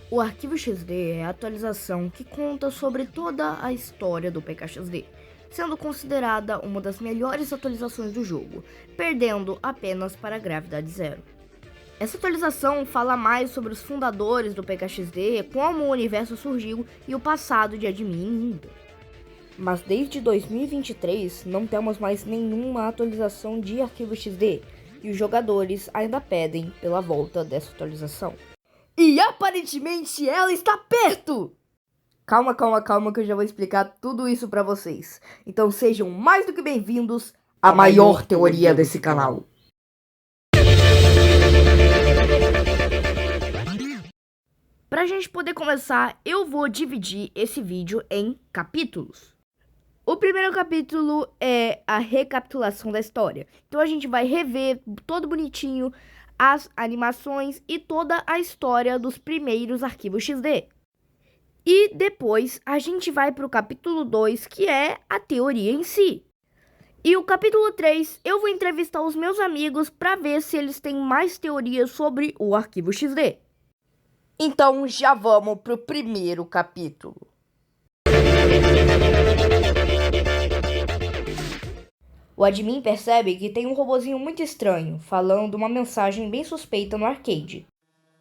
O Arquivo XD é a atualização que conta sobre toda a história do PKXD, sendo considerada uma das melhores atualizações do jogo, perdendo apenas para a Gravidade Zero. Essa atualização fala mais sobre os fundadores do PKXD, como o universo surgiu e o passado de Admin e Ninda. Mas desde 2023 não temos mais nenhuma atualização de Arquivo XD, e os jogadores ainda pedem pela volta dessa atualização. E aparentemente ela está perto! Calma que eu já vou explicar tudo isso pra vocês. Então sejam mais do que bem-vindos à maior teoria desse canal. Pra gente poder começar, eu vou dividir esse vídeo em capítulos. O primeiro capítulo é a recapitulação da história. Então a gente vai rever todo bonitinho as animações e toda a história dos primeiros arquivos XD. E depois a gente vai para o capítulo 2, que é a teoria em si. E o capítulo 3, eu vou entrevistar os meus amigos para ver se eles têm mais teorias sobre o arquivo XD. Então já vamos pro primeiro capítulo. O admin percebe que tem um robozinho muito estranho, falando uma mensagem bem suspeita no arcade.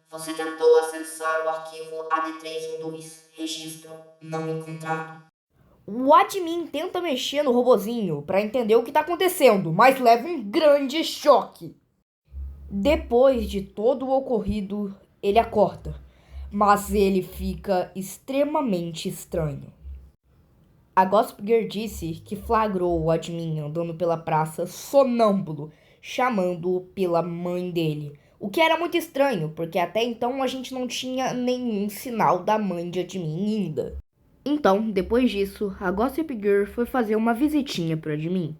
Você tentou acessar o arquivo AD312, registro não encontrado. O admin tenta mexer no robozinho para entender o que está acontecendo, mas leva um grande choque. Depois de todo o ocorrido, ele acorda, mas ele fica extremamente estranho. A Gossip Girl disse que flagrou o admin andando pela praça sonâmbulo, chamando-o pela mãe dele. O que era muito estranho, porque até então a gente não tinha nenhum sinal da mãe de admin ainda. Então, depois disso, a Gossip Girl foi fazer uma visitinha pro admin.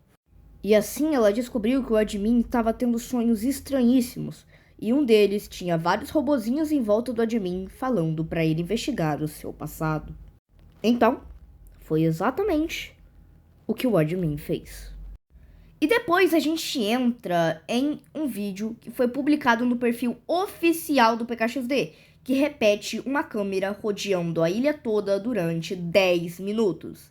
E assim ela descobriu que o admin estava tendo sonhos estranhíssimos, e um deles tinha vários robozinhos em volta do admin falando para ele investigar o seu passado. Então, foi exatamente o que o admin fez. E depois a gente entra em um vídeo que foi publicado no perfil oficial do PKXD, que repete uma câmera rodeando a ilha toda durante 10 minutos.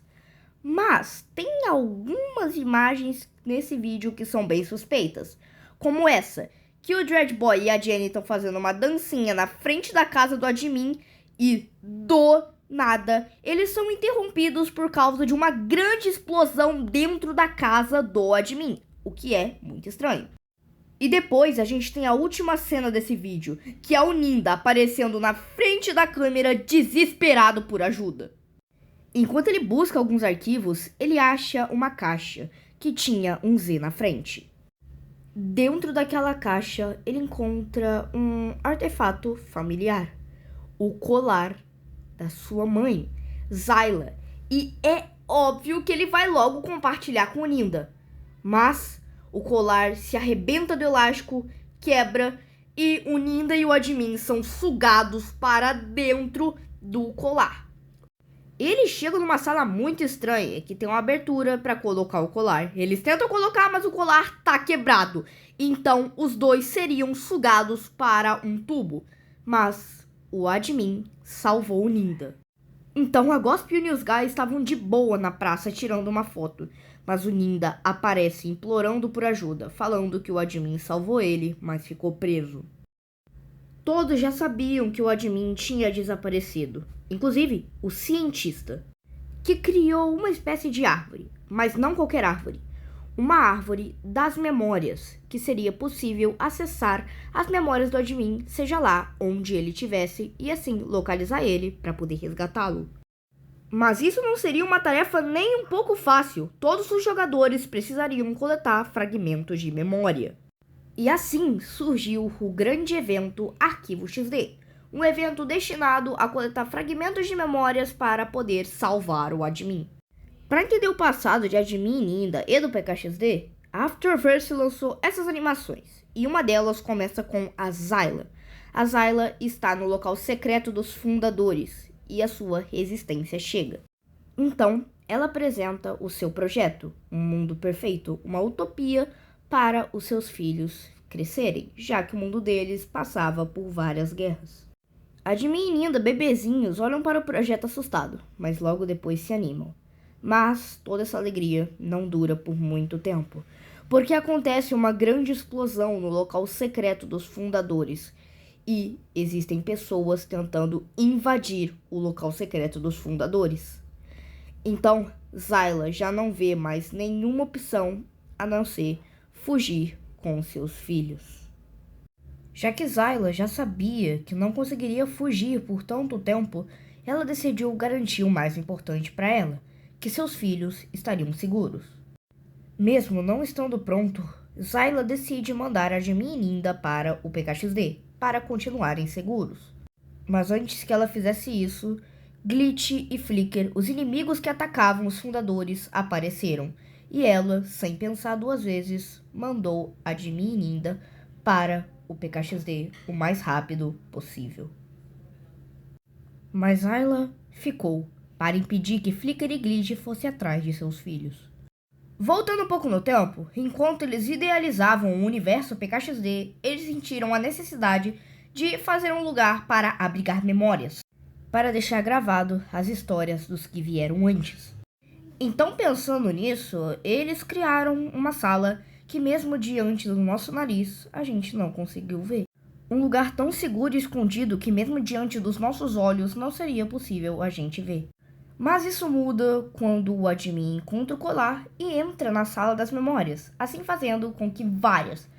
Mas tem algumas imagens nesse vídeo que são bem suspeitas, como essa, que o Dread Boy e a Jenny estão fazendo uma dancinha na frente da casa do admin e do nada, eles são interrompidos por causa de uma grande explosão dentro da casa do admin, o que é muito estranho. E depois a gente tem a última cena desse vídeo, que é o Ninda aparecendo na frente da câmera desesperado por ajuda. Enquanto ele busca alguns arquivos, ele acha uma caixa que tinha um Z na frente. Dentro daquela caixa, ele encontra um artefato familiar, o colar da sua mãe, Zyla, e é óbvio que ele vai logo compartilhar com o Ninda. Mas o colar se arrebenta do elástico, quebra, e o Ninda e o admin são sugados para dentro do colar. Eles chegam numa sala muito estranha, que tem uma abertura para colocar o colar. Eles tentam colocar, mas o colar tá quebrado. Então os dois seriam sugados para um tubo. Mas o admin salvou o Ninda. Então a Gossip e o Newsguy estavam de boa na praça tirando uma foto. Mas o Ninda aparece implorando por ajuda, falando que o admin salvou ele, mas ficou preso. Todos já sabiam que o admin tinha desaparecido, inclusive o cientista, que criou uma espécie de árvore, mas não qualquer árvore. Uma árvore das memórias, que seria possível acessar as memórias do admin, seja lá onde ele estivesse, e assim localizar ele para poder resgatá-lo. Mas isso não seria uma tarefa nem um pouco fácil. Todos os jogadores precisariam coletar fragmentos de memória. E assim surgiu o grande evento Arquivo XD, um evento destinado a coletar fragmentos de memórias para poder salvar o admin. Para entender o passado de admin Ninda e do PKXD, a Afterverse lançou essas animações, e uma delas começa com a Zyla. A Zyla está no local secreto dos fundadores, e a sua resistência chega. Então, ela apresenta o seu projeto, um mundo perfeito, uma utopia para os seus filhos crescerem, já que o mundo deles passava por várias guerras. Admin e Ninda, bebezinhos, olham para o projeto assustado, mas logo depois se animam. Mas toda essa alegria não dura por muito tempo, porque acontece uma grande explosão no local secreto dos fundadores e existem pessoas tentando invadir o local secreto dos fundadores. Então, Zyla já não vê mais nenhuma opção a não ser fugir com seus filhos. Já que Zyla já sabia que não conseguiria fugir por tanto tempo, ela decidiu garantir o mais importante para ela, que seus filhos estariam seguros. Mesmo não estando pronto, Zyla decide mandar Admin e Ninda para o PKXD, para continuarem seguros. Mas antes que ela fizesse isso, Glitch e Flicker, os inimigos que atacavam os fundadores, apareceram, e ela, sem pensar duas vezes, mandou Admin e Ninda para o PKXD o mais rápido possível. Mas Zyla ficou para impedir que Flicker e Glitch fossem atrás de seus filhos. Voltando um pouco no tempo, enquanto eles idealizavam o universo PKXD, eles sentiram a necessidade de fazer um lugar para abrigar memórias, para deixar gravado as histórias dos que vieram antes. Então, pensando nisso, eles criaram uma sala que mesmo diante do nosso nariz, a gente não conseguiu ver. Um lugar tão seguro e escondido que mesmo diante dos nossos olhos não seria possível a gente ver. Mas isso muda quando o Admin encontra o colar e entra na sala das memórias, assim fazendo com que várias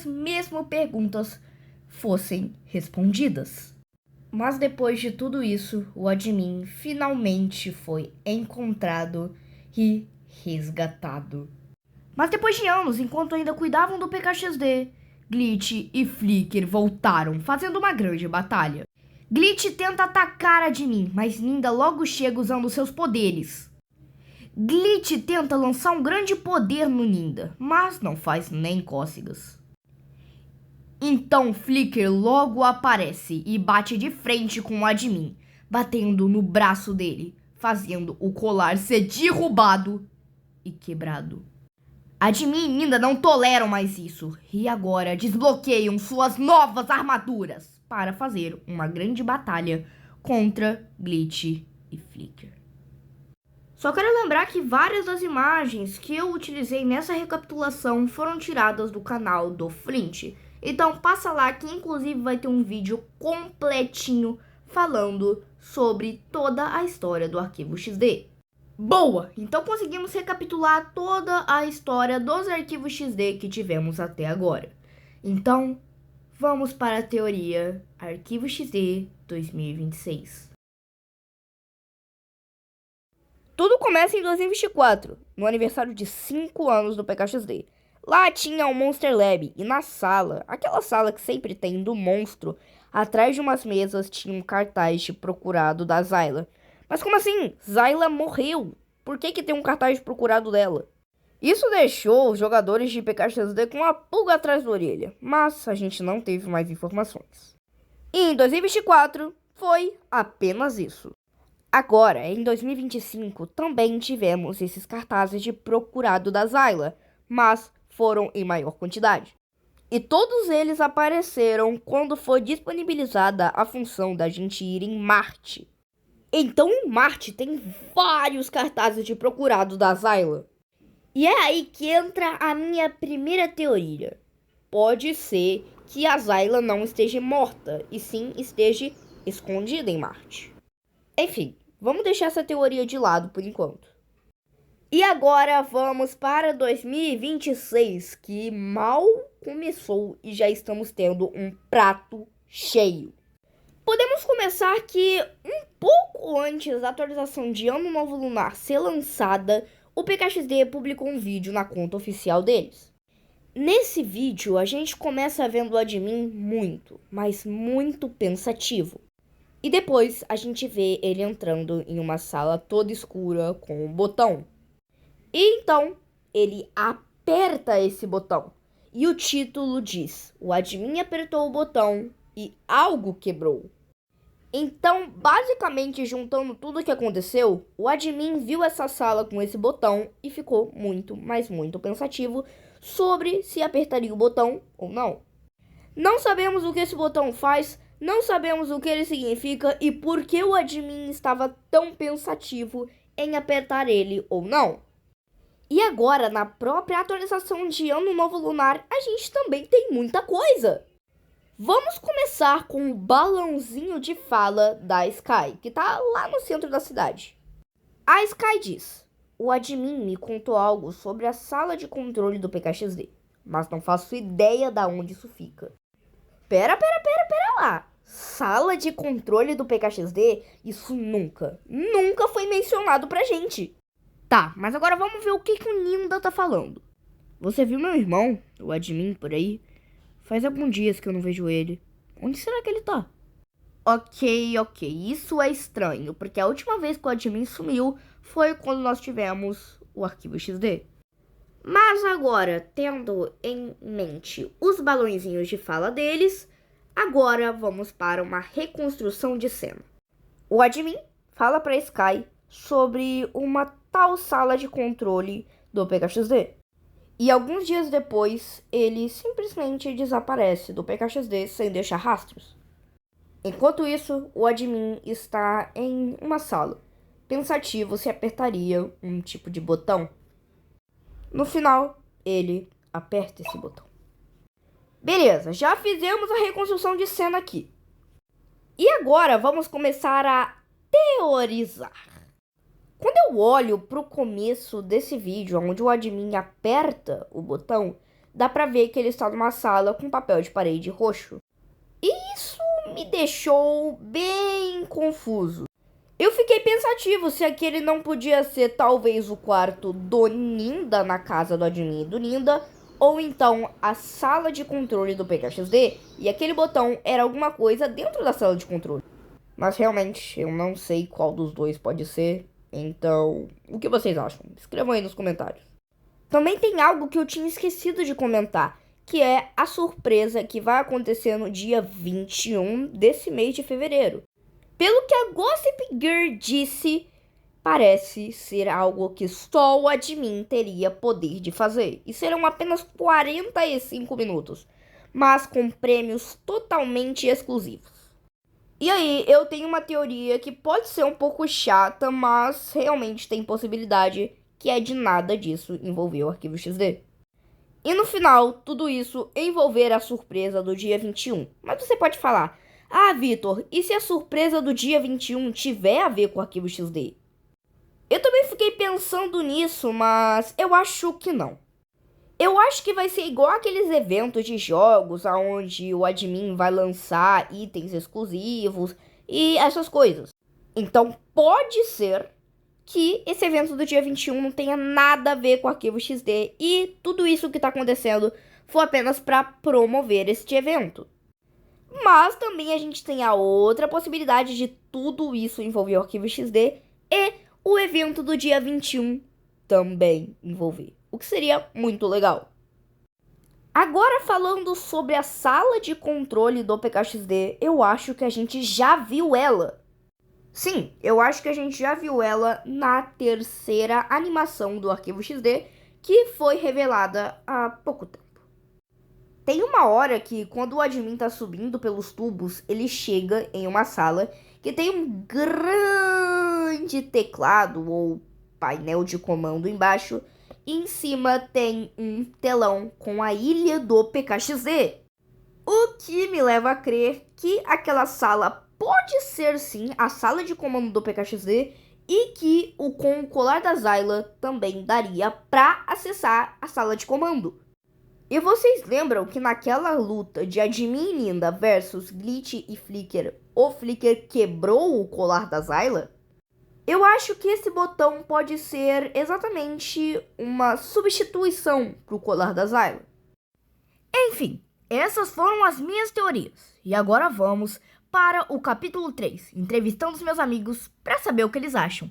mesmo perguntas fossem respondidas. Mas depois de tudo isso, o Admin finalmente foi encontrado e resgatado. Mas depois de anos, enquanto ainda cuidavam do PKXD, Glitch e Flicker voltaram, fazendo uma grande batalha. Glitch tenta atacar Admin, mas Ninda logo chega usando seus poderes. Glitch tenta lançar um grande poder no Ninda, mas não faz nem cócegas. Então Flicker logo aparece e bate de frente com o Admin, batendo no braço dele, fazendo o colar ser derrubado e quebrado. Admin e Ninda não toleram mais isso e agora desbloqueiam suas novas armaduras para fazer uma grande batalha contra Glitch e Flicker. Só quero lembrar que várias das imagens que eu utilizei nessa recapitulação foram tiradas do canal do Flint. Então passa lá que inclusive vai ter um vídeo completinho falando sobre toda a história do Arquivo XD. Boa! Então conseguimos recapitular toda a história dos arquivos XD que tivemos até agora. Então, vamos para a teoria Arquivo XD 2026. Tudo começa em 2024, no aniversário de 5 anos do PKXD. Lá tinha um Monster Lab e na sala, aquela sala que sempre tem do monstro, atrás de umas mesas tinha um cartaz de procurado da Zyla. Mas como assim? Zyla morreu. Por que tem um cartaz de procurado dela? Isso deixou os jogadores de PKXD com uma pulga atrás da orelha, mas a gente não teve mais informações. E em 2024 foi apenas isso. Agora, em 2025, também tivemos esses cartazes de procurado da Zyla, mas foram em maior quantidade. E todos eles apareceram quando foi disponibilizada a função da gente ir em Marte. Então em Marte tem vários cartazes de procurado da Zyla. E é aí que entra a minha primeira teoria. Pode ser que a Zyla não esteja morta, e sim esteja escondida em Marte. Enfim, vamos deixar essa teoria de lado por enquanto. E agora vamos para 2026, que mal começou e já estamos tendo um prato cheio. Podemos começar que um pouco antes da atualização de Ano Novo Lunar ser lançada, o PKXD publicou um vídeo na conta oficial deles. Nesse vídeo, a gente começa vendo o Admin muito, mas muito pensativo. E depois a gente vê ele entrando em uma sala toda escura com um botão. E então, ele aperta esse botão. E o título diz: o Admin apertou o botão e algo quebrou. Então, basicamente, juntando tudo o que aconteceu, o Admin viu essa sala com esse botão e ficou muito, mas muito pensativo sobre se apertaria o botão ou não. Não sabemos o que esse botão faz, Não sabemos o que ele significa e por que o admin estava tão pensativo em apertar ele ou não. E agora, na própria atualização de Ano Novo Lunar, a gente também tem muita coisa. Vamos começar com o balãozinho de fala da Sky, que tá lá no centro da cidade. A Sky diz: o admin me contou algo sobre a sala de controle do PKXD, mas não faço ideia de onde isso fica. Pera lá. Sala de controle do PKXD? Isso nunca foi mencionado pra gente. Tá, mas agora vamos ver o que o Ninda tá falando. Você viu meu irmão, o admin, por aí? Faz alguns dias que eu não vejo ele. Onde será que ele tá? Ok. Isso é estranho, porque a última vez que o admin sumiu foi quando nós tivemos o arquivo XD. Mas agora, tendo em mente os balõezinhos de fala deles, agora vamos para uma reconstrução de cena. O admin fala para Sky sobre uma tal sala de controle do PKXD. E alguns dias depois, ele simplesmente desaparece do PKXD sem deixar rastros. Enquanto isso, o admin está em uma sala, pensativo se apertaria um tipo de botão. No final, ele aperta esse botão. Beleza, já fizemos a reconstrução de cena aqui. E agora vamos começar a teorizar. Quando eu olho pro começo desse vídeo, onde o admin aperta o botão, dá pra ver que ele está numa sala com papel de parede roxo. E isso me deixou bem confuso. Eu fiquei pensativo se aquele não podia ser talvez o quarto do Ninda na casa do admin do Ninda, ou então a sala de controle do PKXD e aquele botão era alguma coisa dentro da sala de controle. Mas realmente eu não sei qual dos dois pode ser, então o que vocês acham? Escrevam aí nos comentários. Também tem algo que eu tinha esquecido de comentar, que é a surpresa que vai acontecer no dia 21 desse mês de fevereiro. Pelo que a Gossip Girl disse, parece ser algo que só o admin teria poder de fazer. E serão apenas 45 minutos, mas com prêmios totalmente exclusivos. E aí, eu tenho uma teoria que pode ser um pouco chata, mas realmente tem possibilidade que é de nada disso envolver o arquivo XD. E no final, tudo isso envolver a surpresa do dia 21. Mas você pode falar: ah, Vitor, e se a surpresa do dia 21 tiver a ver com o arquivo XD? Eu também fiquei pensando nisso, mas eu acho que não. Eu acho que vai ser igual aqueles eventos de jogos onde o admin vai lançar itens exclusivos e essas coisas. Então pode ser que esse evento do dia 21 não tenha nada a ver com o arquivo XD e tudo isso que está acontecendo foi apenas para promover este evento. Mas também a gente tem a outra possibilidade de tudo isso envolver o arquivo XD e o evento do dia 21 também envolver, o que seria muito legal. Agora falando sobre a sala de controle do PKXD, eu acho que a gente já viu ela. Sim, eu acho que a gente já viu ela na terceira animação do arquivo XD, que foi revelada há pouco tempo. Tem uma hora que, quando o admin tá subindo pelos tubos, ele chega em uma sala que tem um grande teclado ou painel de comando embaixo, e em cima tem um telão com a ilha do PKXD. O que me leva a crer que aquela sala pode ser sim a sala de comando do PKXD e que com o colar da Zyla também daria para acessar a sala de comando. E vocês lembram que naquela luta de admin e Ninda versus Glitch e Flicker, o Flicker quebrou o colar da Zyla? Eu acho que esse botão pode ser exatamente uma substituição para o colar da Zyla. Enfim, essas foram as minhas teorias. E agora vamos para o capítulo 3, entrevistando os meus amigos para saber o que eles acham.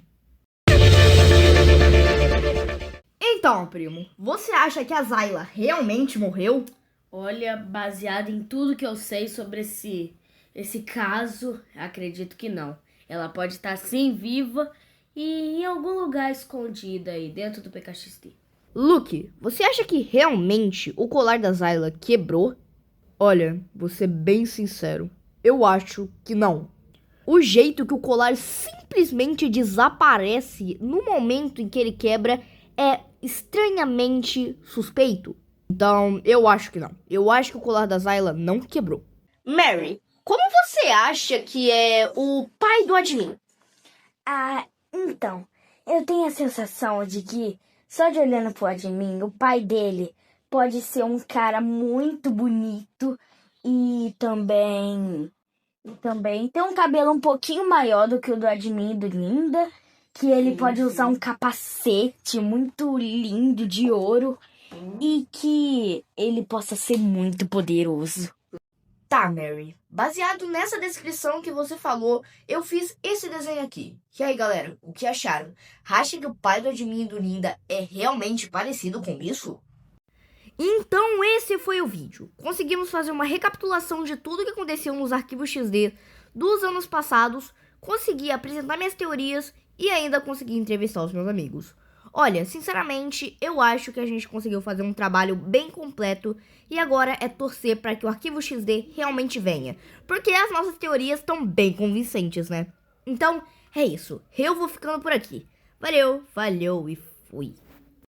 Então, primo, você acha que a Zyla realmente morreu? Olha, baseado em tudo que eu sei sobre esse caso, acredito que não. Ela pode estar sim viva e em algum lugar escondida aí dentro do PKXD. Luke, você acha que realmente o colar da Zyla quebrou? Olha, vou ser bem sincero, eu acho que não. O jeito que o colar simplesmente desaparece no momento em que ele quebra é estranhamente suspeito. Então, eu acho que não. Eu acho que o colar da Zyla não quebrou. Mary, como você acha que é o pai do admin? Então, eu tenho a sensação de que, só de olhando pro admin, o pai dele pode ser um cara muito bonito e também tem um cabelo um pouquinho maior do que o do admin e do Linda, que ele pode usar um capacete muito lindo de ouro e que ele possa ser muito poderoso. Tá, Mary. Baseado nessa descrição que você falou, eu fiz esse desenho aqui. E aí, galera, o que acharam? Acha que o pai do admin e do Linda é realmente parecido com isso? Então esse foi o vídeo. Conseguimos fazer uma recapitulação de tudo que aconteceu nos arquivos XD dos anos passados, consegui apresentar minhas teorias e ainda consegui entrevistar os meus amigos. Olha, sinceramente, eu acho que a gente conseguiu fazer um trabalho bem completo e agora é torcer para que o arquivo XD realmente venha, porque as nossas teorias estão bem convincentes, né? Então, é isso. Eu vou ficando por aqui. Valeu, falhou e fui.